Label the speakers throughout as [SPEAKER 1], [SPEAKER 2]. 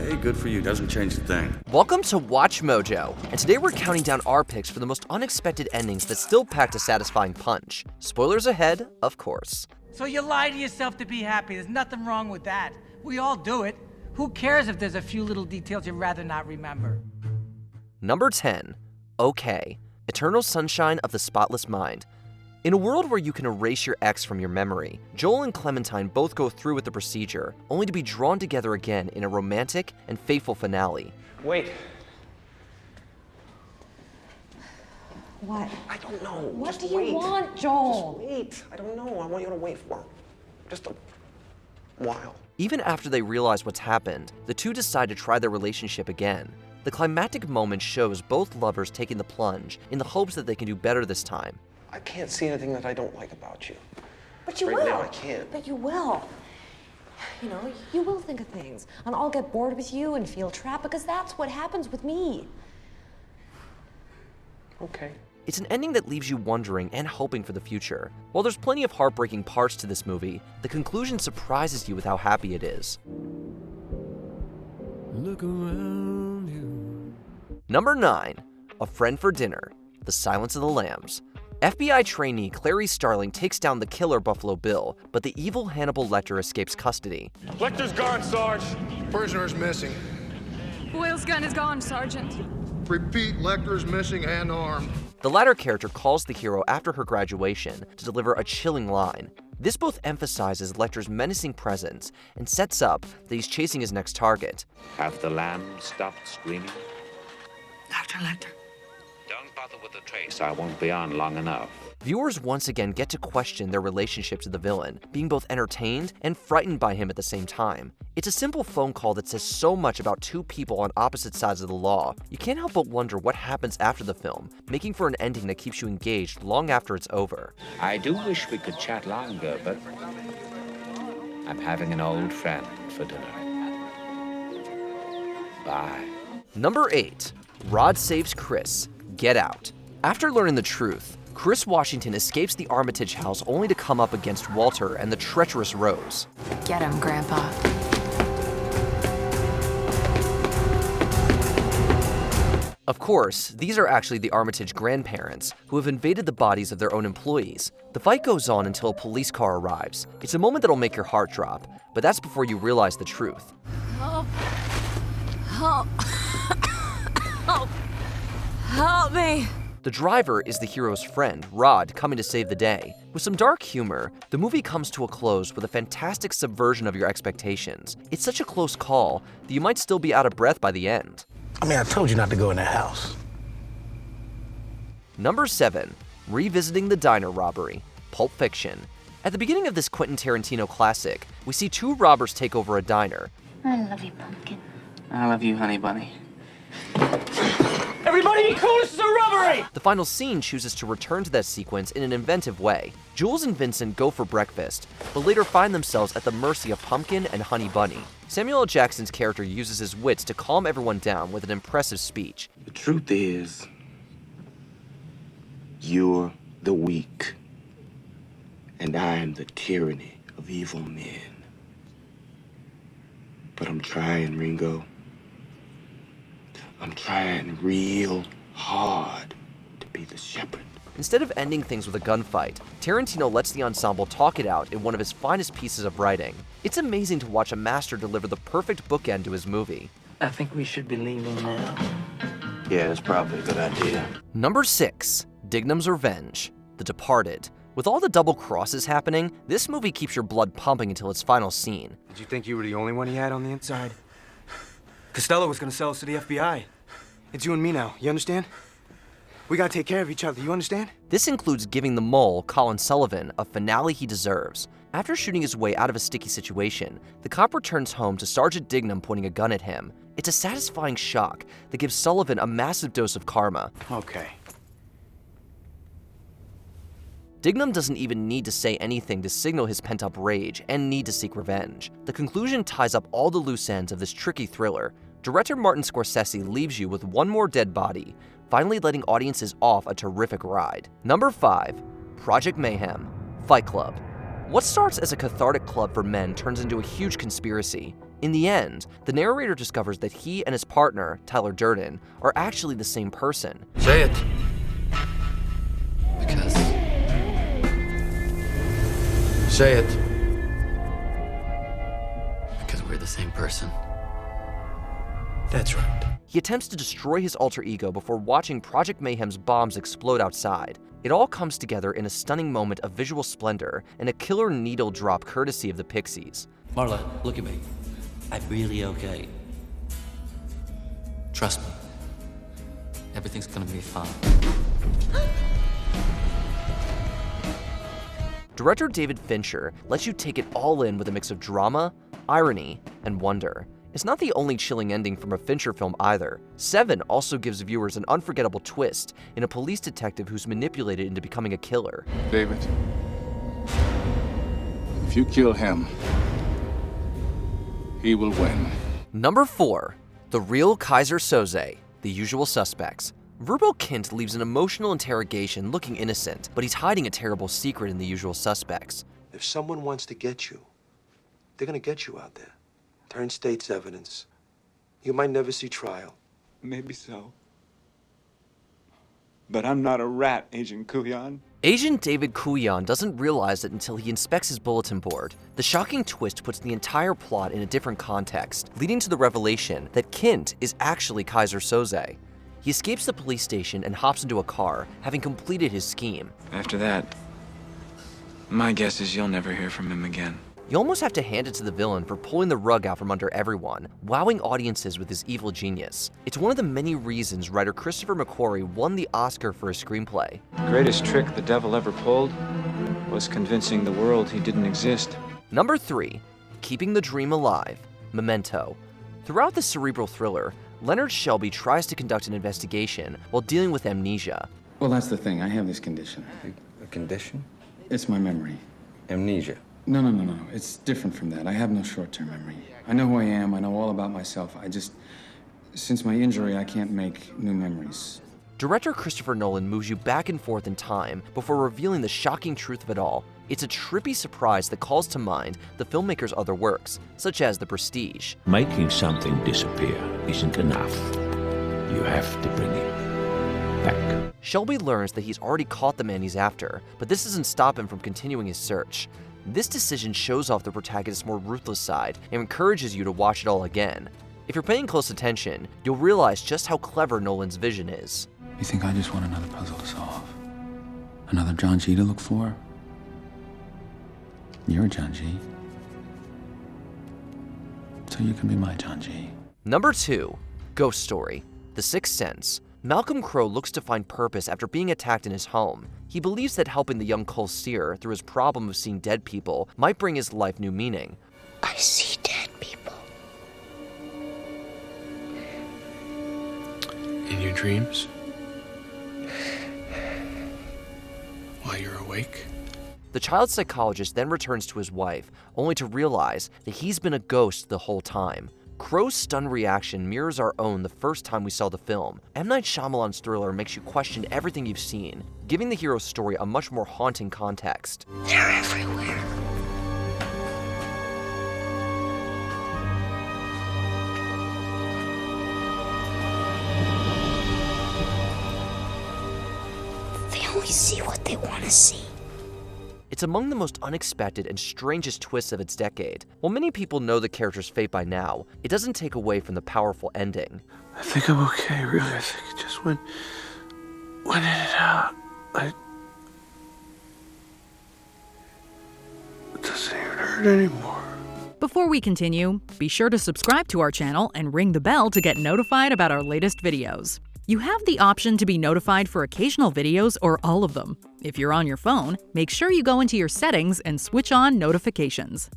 [SPEAKER 1] Hey, good for you. Doesn't change a thing.
[SPEAKER 2] Welcome to Watch Mojo, and today we're counting down our picks for the most unexpected endings that still packed a satisfying punch. Spoilers ahead, of course.
[SPEAKER 3] So you lie to yourself to be happy. There's nothing wrong with that. We all do it. Who cares if there's a few little details you'd rather not remember?
[SPEAKER 2] Number 10. Okay. Eternal Sunshine of the Spotless Mind. In a world where you can erase your ex from your memory, Joel and Clementine both go through with the procedure, only to be drawn together again in a romantic and fateful finale.
[SPEAKER 4] Wait.
[SPEAKER 5] What?
[SPEAKER 4] I don't know.
[SPEAKER 5] What
[SPEAKER 4] Just
[SPEAKER 5] do you
[SPEAKER 4] wait.
[SPEAKER 5] want, Joel?
[SPEAKER 4] Just wait. I don't know. I want you to wait for just a while.
[SPEAKER 2] Even after they realize what's happened, the two decide to try their relationship again. The climactic moment shows both lovers taking the plunge in the hopes that they can do better this time.
[SPEAKER 4] I can't see anything that I don't like about you.
[SPEAKER 5] But you
[SPEAKER 4] right
[SPEAKER 5] will.
[SPEAKER 4] now, I can't.
[SPEAKER 5] But you will. You know, you will think of things. And I'll get bored with you and feel trapped because that's what happens with me.
[SPEAKER 4] Okay.
[SPEAKER 2] It's an ending that leaves you wondering and hoping for the future. While there's plenty of heartbreaking parts to this movie, the conclusion surprises you with how happy it is.
[SPEAKER 6] Look around you.
[SPEAKER 2] Number 9. A Friend for Dinner. The Silence of the Lambs. FBI trainee Clarice Starling takes down the killer Buffalo Bill, but the evil Hannibal Lecter escapes custody.
[SPEAKER 7] Lecter's gone, Sarge.
[SPEAKER 8] Prisoner's missing.
[SPEAKER 9] Boyle's gun is gone, Sergeant.
[SPEAKER 8] Repeat, Lecter's missing and armed.
[SPEAKER 2] The latter character calls the hero after her graduation to deliver a chilling line. This both emphasizes Lecter's menacing presence and sets up that he's chasing his next target.
[SPEAKER 10] Have the lambs stopped screaming?
[SPEAKER 9] Dr. Lecter.
[SPEAKER 10] Don't bother with the trace. I won't be on long enough.
[SPEAKER 2] Viewers once again get to question their relationship to the villain, being both entertained and frightened by him at the same time. It's a simple phone call that says so much about two people on opposite sides of the law. You can't help but wonder what happens after the film, making for an ending that keeps you engaged long after it's over.
[SPEAKER 10] I do wish we could chat longer, but I'm having an old friend for dinner. Bye.
[SPEAKER 2] Number 8. Rod saves Chris. Get Out. After learning the truth, Chris Washington escapes the Armitage house only to come up against Walter and the treacherous Rose.
[SPEAKER 9] Get him, Grandpa.
[SPEAKER 2] Of course, these are actually the Armitage grandparents, who have invaded the bodies of their own employees. The fight goes on until a police car arrives. It's a moment that'll make your heart drop, but that's before you realize the truth.
[SPEAKER 9] Help. Help. Help. Help me.
[SPEAKER 2] The driver is the hero's friend, Rod, coming to save the day. With some dark humor, the movie comes to a close with a fantastic subversion of your expectations. It's such a close call that you might still be out of breath by the end.
[SPEAKER 11] I mean, I told you not to go in that house.
[SPEAKER 2] Number 7. Revisiting the diner robbery. Pulp Fiction. At the beginning of this Quentin Tarantino classic, we see two robbers take over a diner.
[SPEAKER 12] I love you, Pumpkin.
[SPEAKER 13] I love you, honey bunny.
[SPEAKER 3] Everybody be cool, this is a robbery!
[SPEAKER 2] The final scene chooses to return to that sequence in an inventive way. Jules and Vincent go for breakfast, but later find themselves at the mercy of Pumpkin and Honey Bunny. Samuel L. Jackson's character uses his wits to calm everyone down with an impressive speech.
[SPEAKER 14] The truth is, you're the weak, and I am the tyranny of evil men. But I'm trying, Ringo. I'm trying real hard to be the shepherd.
[SPEAKER 2] Instead of ending things with a gunfight, Tarantino lets the ensemble talk it out in one of his finest pieces of writing. It's amazing to watch a master deliver the perfect bookend to his movie.
[SPEAKER 13] I think we should be leaving now.
[SPEAKER 14] Yeah, that's probably a good idea.
[SPEAKER 2] Number 6. Dignam's Revenge. The Departed. With all the double crosses happening, this movie keeps your blood pumping until its final scene.
[SPEAKER 15] Did you think you were the only one he had on the inside? Costello was gonna sell us to the FBI. It's you and me now, you understand? We gotta take care of each other, you understand?
[SPEAKER 2] This includes giving the mole, Colin Sullivan, a finale he deserves. After shooting his way out of a sticky situation, the cop returns home to Sergeant Dignam pointing a gun at him. It's a satisfying shock that gives Sullivan a massive dose of karma.
[SPEAKER 15] Okay.
[SPEAKER 2] Dignam doesn't even need to say anything to signal his pent-up rage and need to seek revenge. The conclusion ties up all the loose ends of this tricky thriller. Director Martin Scorsese leaves you with one more dead body, finally letting audiences off a terrific ride. Number 5. Project Mayhem. Fight Club. What starts as a cathartic club for men turns into a huge conspiracy. In the end, the narrator discovers that he and his partner, Tyler Durden, are actually the same person.
[SPEAKER 1] Say it.
[SPEAKER 6] Because.
[SPEAKER 1] Say it.
[SPEAKER 6] Because we're the same person.
[SPEAKER 11] That's right.
[SPEAKER 2] He attempts to destroy his alter ego before watching Project Mayhem's bombs explode outside. It all comes together in a stunning moment of visual splendor and a killer needle drop courtesy of the Pixies.
[SPEAKER 6] Marla, look at me. I'm really okay. Trust me. Everything's gonna be fine.
[SPEAKER 2] Director David Fincher lets you take it all in with a mix of drama, irony, and wonder. It's not the only chilling ending from a Fincher film either. Seven also gives viewers an unforgettable twist in a police detective who's manipulated into becoming a killer.
[SPEAKER 7] David, if you kill him, he will win.
[SPEAKER 2] Number 4. The Real Kaiser Soze, The Usual Suspects. Verbo Kint leaves an emotional interrogation looking innocent, but he's hiding a terrible secret in The Usual Suspects.
[SPEAKER 12] If someone wants to get you, they're gonna get you out there. Turn state's evidence. You might never see trial.
[SPEAKER 16] Maybe so. But I'm not a rat, Agent Kuyan.
[SPEAKER 2] Agent David Kuyan doesn't realize it until he inspects his bulletin board. The shocking twist puts the entire plot in a different context, leading to the revelation that Kint is actually Kaiser Soze. He escapes the police station and hops into a car, having completed his scheme.
[SPEAKER 16] After that, my guess is you'll never hear from him again.
[SPEAKER 2] You almost have to hand it to the villain for pulling the rug out from under everyone, wowing audiences with his evil genius. It's one of the many reasons writer Christopher McQuarrie won the Oscar for his screenplay.
[SPEAKER 16] The greatest trick the devil ever pulled was convincing the world he didn't exist.
[SPEAKER 2] Number 3. Keeping the Dream Alive, Memento. Throughout the cerebral thriller, Leonard Shelby tries to conduct an investigation while dealing with amnesia.
[SPEAKER 17] Well, that's the thing. I have this condition.
[SPEAKER 1] A condition?
[SPEAKER 17] It's my memory.
[SPEAKER 1] Amnesia.
[SPEAKER 17] No. It's different from that. I have no short-term memory. I know who I am. I know all about myself. Since my injury, I can't make new memories.
[SPEAKER 2] Director Christopher Nolan moves you back and forth in time before revealing the shocking truth of it all. It's a trippy surprise that calls to mind the filmmaker's other works, such as The Prestige.
[SPEAKER 18] Making something disappear isn't enough. You have to bring it back.
[SPEAKER 2] Shelby learns that he's already caught the man he's after, but this doesn't stop him from continuing his search. This decision shows off the protagonist's more ruthless side and encourages you to watch it all again. If you're paying close attention, you'll realize just how clever Nolan's vision is.
[SPEAKER 17] You think I just want another puzzle to solve? Another John G to look for? You're John G. So you can be my John G.
[SPEAKER 2] Number 2. Ghost Story, The Sixth Sense. Malcolm Crowe looks to find purpose after being attacked in his home. He believes that helping the young Cole Sear through his problem of seeing dead people might bring his life new meaning.
[SPEAKER 14] I see dead people.
[SPEAKER 11] In your dreams? While you're awake?
[SPEAKER 2] The child psychologist then returns to his wife, only to realize that he's been a ghost the whole time. Crowe's stunned reaction mirrors our own the first time we saw the film. M. Night Shyamalan's thriller makes you question everything you've seen, giving the hero's story a much more haunting context.
[SPEAKER 14] They're everywhere. They only see what they want to see.
[SPEAKER 2] It's among the most unexpected and strangest twists of its decade. While many people know the character's fate by now, it doesn't take away from the powerful ending.
[SPEAKER 11] I think I'm okay, really. I think it just went in and out. It doesn't even hurt anymore.
[SPEAKER 19] Before we continue, be sure to subscribe to our channel and ring the bell to get notified about our latest videos. You have the option to be notified for occasional videos or all of them. If you're on your phone, make sure you go into your settings and switch on notifications.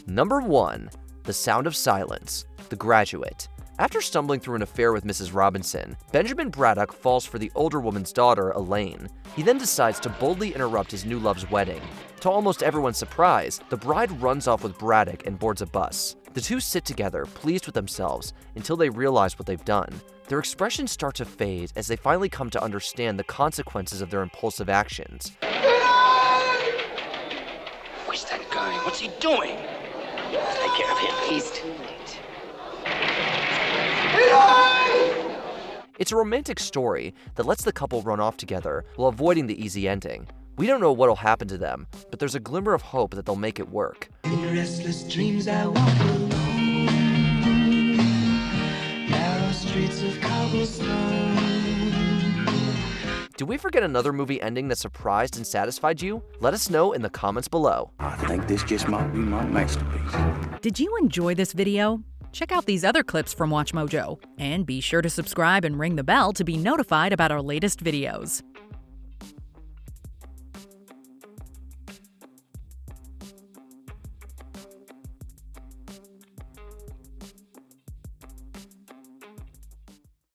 [SPEAKER 2] Number 1. The Sound of Silence, The Graduate. After stumbling through an affair with Mrs. Robinson, Benjamin Braddock falls for the older woman's daughter, Elaine. He then decides to boldly interrupt his new love's wedding. To almost everyone's surprise, the bride runs off with Braddock and boards a bus. The two sit together, pleased with themselves, until they realize what they've done. Their expressions start to fade as they finally come to understand the consequences of their impulsive actions.
[SPEAKER 14] Where's that guy? What's he doing?
[SPEAKER 13] Take care of him. He's too late.
[SPEAKER 2] It's a romantic story that lets the couple run off together while avoiding the easy ending. We don't know what'll happen to them, but there's a glimmer of hope that they'll make it work.
[SPEAKER 20] In restless dreams I walk alone, narrow streets of cobblestone.
[SPEAKER 2] Did we forget another movie ending that surprised and satisfied you? Let us know in the comments below.
[SPEAKER 11] I think this just might be my masterpiece.
[SPEAKER 19] Did you enjoy this video? Check out these other clips from WatchMojo, and be sure to subscribe and ring the bell to be notified about our latest videos.